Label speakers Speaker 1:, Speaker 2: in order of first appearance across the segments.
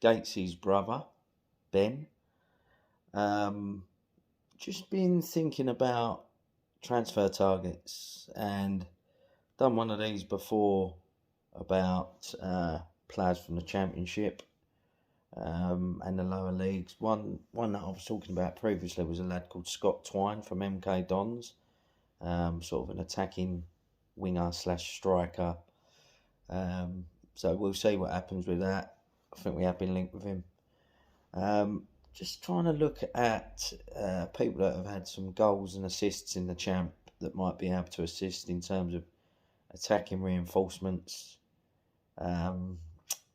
Speaker 1: Gates's brother, Ben. Just been thinking about transfer targets and done one of these before about players from the Championship and the lower leagues. One that I was talking about previously was a lad called Scott Twine from MK Dons, sort of an attacking winger slash striker. So we'll see what happens with that. I think we have been linked with him. Just trying to look at people that have had some goals and assists in the Champ that might be able to assist in terms of attacking reinforcements.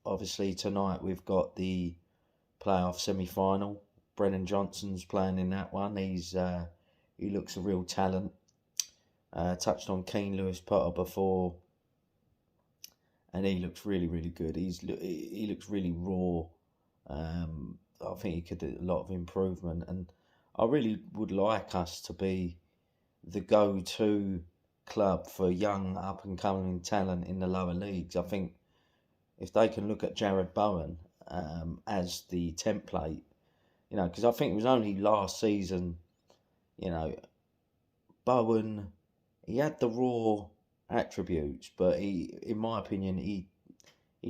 Speaker 1: Obviously tonight we've got the playoff semi-final. Brennan Johnson's playing in that one. He looks a real talent. Touched on Keane Lewis Potter before, and he looks really, really good. He looks really raw. I think he could do a lot of improvement, and I really would like us to be the go-to club for young up-and-coming talent in the lower leagues. I think if they can look at Jared Bowen as the template, because I think it was only last season, Bowen, he had the raw attributes, but in my opinion, he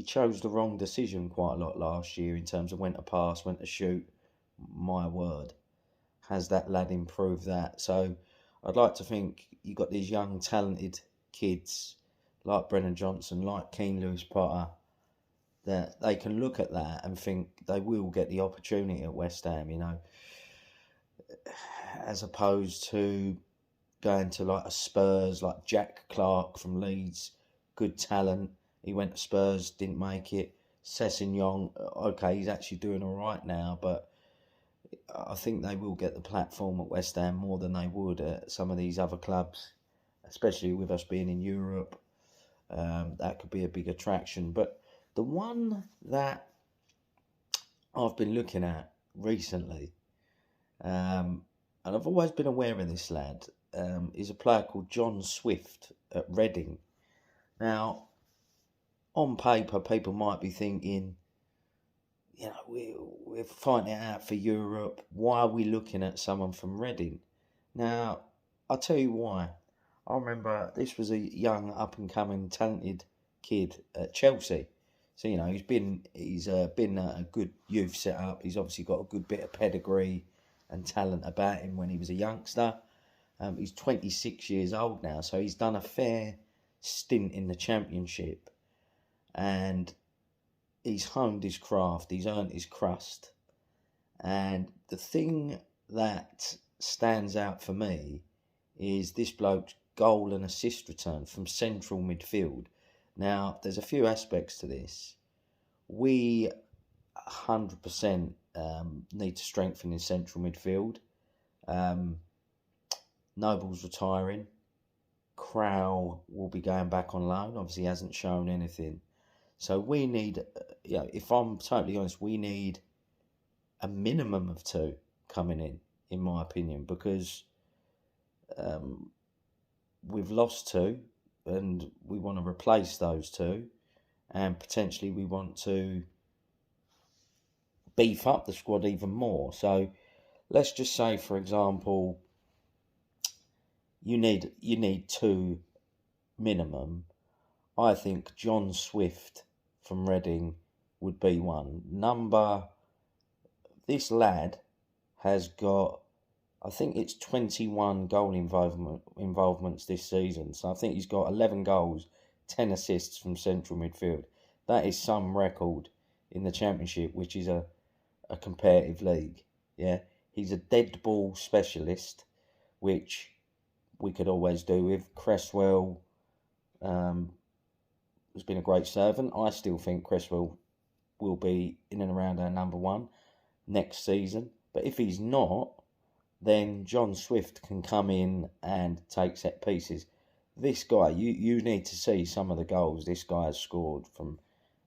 Speaker 1: chose the wrong decision quite a lot last year in terms of when to pass, when to shoot. My word, has that lad improved that? So I'd like to think you got these young, talented kids like Brennan Johnson, like Keane Lewis Potter, that they can look at that and think they will get the opportunity at West Ham, as opposed to going to like a Spurs, like Jack Clark from Leeds, good talent. He went to Spurs, didn't make it. Sessegnon, okay, he's actually doing all right now, but I think they will get the platform at West Ham more than they would at some of these other clubs, especially with us being in Europe. That could be a big attraction. But the one that I've been looking at recently, and I've always been aware of this lad, is a player called John Swift at Reading. Now, on paper, people might be thinking, we're fighting it out for Europe. Why are we looking at someone from Reading? Now, I'll tell you why. I remember this was a young, up-and-coming, talented kid at Chelsea. So, he's been a good youth setup. He's obviously got a good bit of pedigree and talent about him when he was a youngster. He's 26 years old now, so he's done a fair stint in the Championship. And he's honed his craft, he's earned his crust. And the thing that stands out for me is this bloke's goal and assist return from central midfield. Now, there's a few aspects to this. We 100% need to strengthen in central midfield. Noble's retiring. Crowell will be going back on loan. Obviously, he hasn't shown anything. So we need, if I'm totally honest, we need a minimum of two coming in my opinion, because we've lost two and we want to replace those two, and potentially we want to beef up the squad even more. So let's just say, for example, you need two minimum. I think John Swift from Reading would be one. This lad has got, I think it's 21 goal involvements this season. So I think he's got 11 goals, 10 assists from central midfield. That is some record in the Championship, which is a competitive league. Yeah, he's a dead ball specialist, which we could always do with. Cresswell has been a great servant. I still think Cresswell will be in and around our number one next season. But if he's not, then John Swift can come in and take set pieces. This guy, you need to see some of the goals this guy has scored from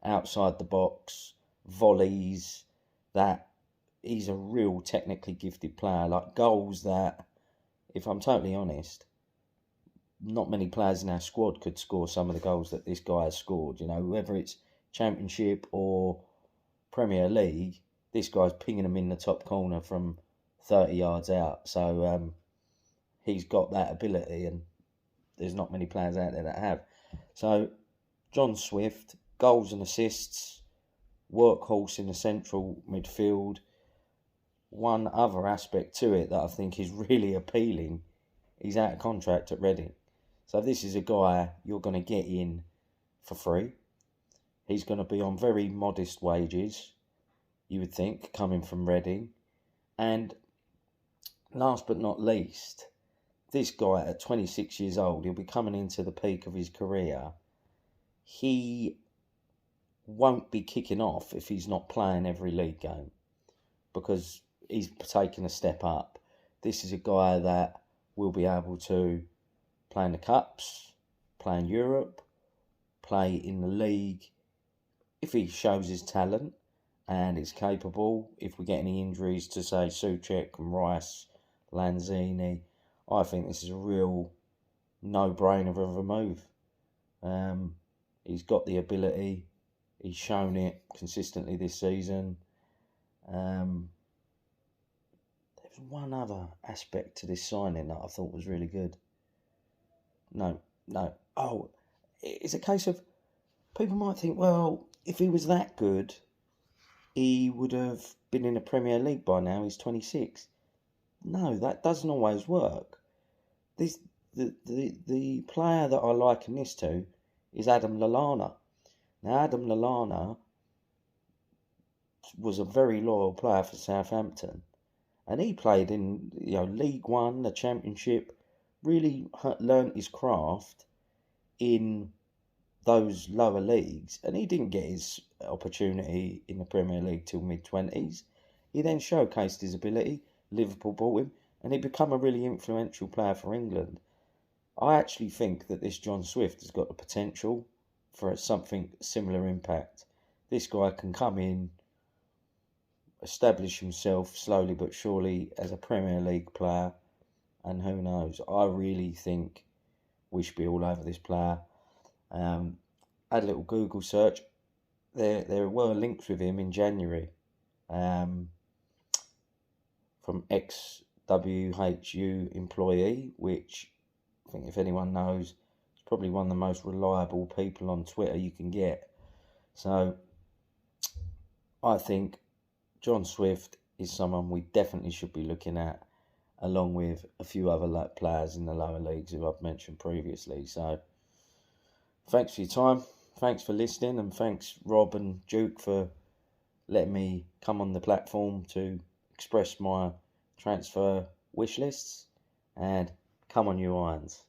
Speaker 1: outside the box, volleys, that he's a real technically gifted player. Like goals that, if I'm totally honest, not many players in our squad could score some of the goals that this guy has scored, whether it's Championship or Premier League, this guy's pinging them in the top corner from 30 yards out. So he's got that ability, and there's not many players out there that have. So John Swift, goals and assists, workhorse in the central midfield. One other aspect to it that I think is really appealing, he's out of contract at Reading. So this is a guy you're going to get in for free. He's going to be on very modest wages, you would think, coming from Reading. And last but not least, this guy at 26 years old, he'll be coming into the peak of his career. He won't be kicking off if he's not playing every league game, because he's taking a step up. This is a guy that will be able to play in the Cups, play in Europe, play in the league. If he shows his talent and is capable, if we get any injuries to, say, Souček and Rice, Lanzini, I think this is a real no-brainer of a move. He's got the ability. He's shown it consistently this season. There's one other aspect to this signing that I thought was really good. No. Oh, it's a case of people might think, well, if he was that good, he would have been in the Premier League by now. He's 26. No, that doesn't always work. The player that I liken this to is Adam Lallana. Now, Adam Lallana was a very loyal player for Southampton, and he played in League One, the Championship, really learnt his craft in those lower leagues, and he didn't get his opportunity in the Premier League till mid-20s. He then showcased his ability. Liverpool bought him, and he became a really influential player for England. I actually think that this John Swift has got the potential for something similar impact. This guy can come in, establish himself slowly but surely as a Premier League player, and who knows, I really think we should be all over this player. Had a little Google search. There were links with him in January from ex-WHU employee, which I think if anyone knows, is probably one of the most reliable people on Twitter you can get. So I think John Swift is someone we definitely should be looking at, along with a few other players in the lower leagues who I've mentioned previously. So thanks for your time, thanks for listening, and thanks Rob and Duke for letting me come on the platform to express my transfer wish lists. And come on, you Irons.